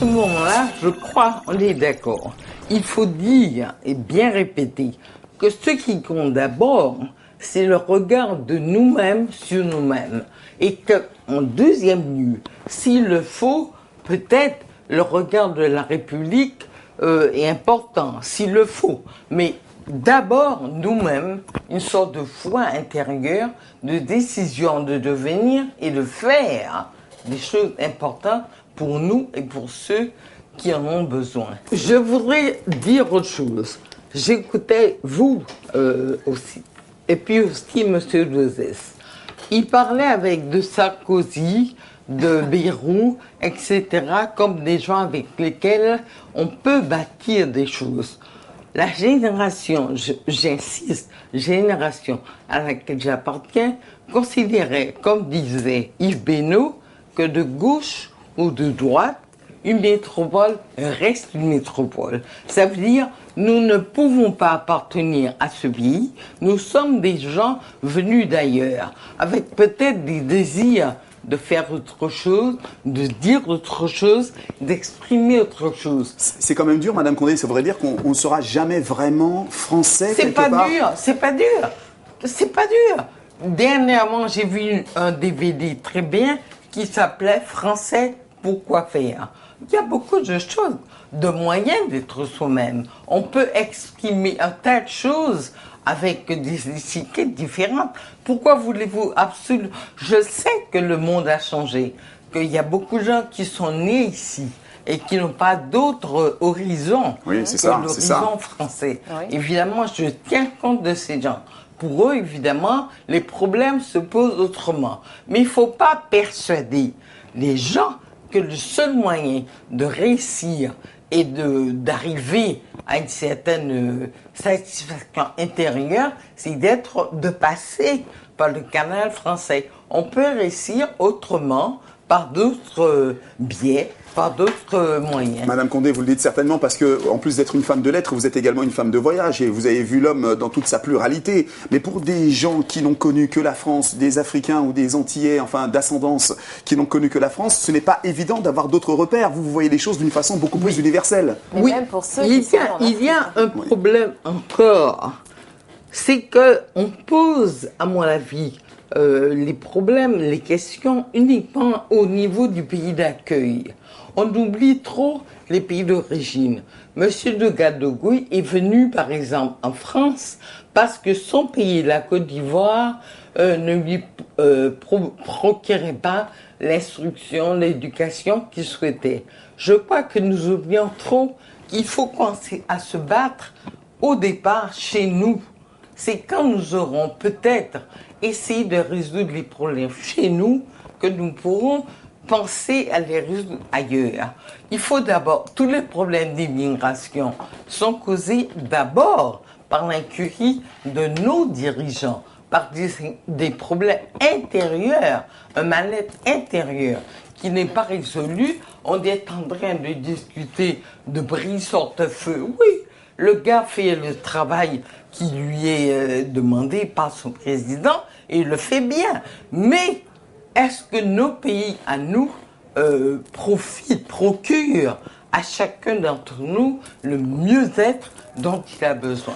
ce moment-là, je crois, on est d'accord. Il faut dire et bien répéter que ce qui compte d'abord, c'est le regard de nous-mêmes sur nous-mêmes. Et qu'en deuxième lieu, s'il le faut, peut-être le regard de la République est important, s'il le faut. Mais d'abord, nous-mêmes, une sorte de foi intérieure, de décision de devenir et de faire des choses importantes pour nous et pour ceux qui en ont besoin. Je voudrais dire autre chose. J'écoutais vous aussi, et puis aussi M. Dezès. Il parlait avec de Sarkozy, de Bayrou, etc., comme des gens avec lesquels on peut bâtir des choses. La génération, j'insiste, génération à laquelle j'appartiens, considérait, comme disait Yves Benoît, que de gauche ou de droite, une métropole reste une métropole. Ça veut dire, nous ne pouvons pas appartenir à ce pays. Nous sommes des gens venus d'ailleurs, avec peut-être des désirs de faire autre chose, de dire autre chose, d'exprimer autre chose. C'est quand même dur, Madame Condé, ça voudrait dire qu'on ne sera jamais vraiment français quelque part. C'est pas dur. Dernièrement, j'ai vu un DVD très bien qui s'appelait « Français, pourquoi faire ?» Il y a beaucoup de choses, de moyens d'être soi-même. On peut exprimer un tas de choses avec des étiquettes différentes. Pourquoi voulez-vous absolument... Je sais que le monde a changé, qu'il y a beaucoup de gens qui sont nés ici et qui n'ont pas d'autre horizon que l'horizon français. Oui. Évidemment, je tiens compte de ces gens. Pour eux, évidemment, les problèmes se posent autrement. Mais il ne faut pas persuader les gens que le seul moyen de réussir et d'arriver à une certaine satisfaction intérieure, c'est de passer par le canal français. On peut réussir autrement, par d'autres biais, par d'autres moyens. Madame Condé, vous le dites certainement parce que, en plus d'être une femme de lettres, vous êtes également une femme de voyage et vous avez vu l'homme dans toute sa pluralité. Mais pour des gens qui n'ont connu que la France, des Africains ou des Antillais, enfin d'ascendance, qui n'ont connu que la France, ce n'est pas évident d'avoir d'autres repères. Vous voyez les choses d'une façon beaucoup plus universelle. Mais oui, même pour ceux il y a un problème encore. C'est qu'on pose, à mon avis, les problèmes, les questions uniquement au niveau du pays d'accueil. On oublie trop les pays d'origine. Monsieur de Gadogui est venu, par exemple, en France parce que son pays, la Côte d'Ivoire, ne lui procurait pas l'instruction, l'éducation qu'il souhaitait. Je crois que nous oublions trop qu'il faut commencer à se battre au départ chez nous. C'est quand nous aurons peut-être essayé de résoudre les problèmes chez nous que nous pourrons penser à les résoudre ailleurs. Il faut d'abord, tous les problèmes d'immigration sont causés d'abord par l'incurie de nos dirigeants, par des problèmes intérieurs, un mal-être intérieur qui n'est pas résolu. On est en train de discuter de brise-sorte-feu. Oui, le gars fait le travail qui lui est demandé par son président et il le fait bien. Mais est-ce que nos pays, à nous, procurent à chacun d'entre nous le mieux-être dont il a besoin ?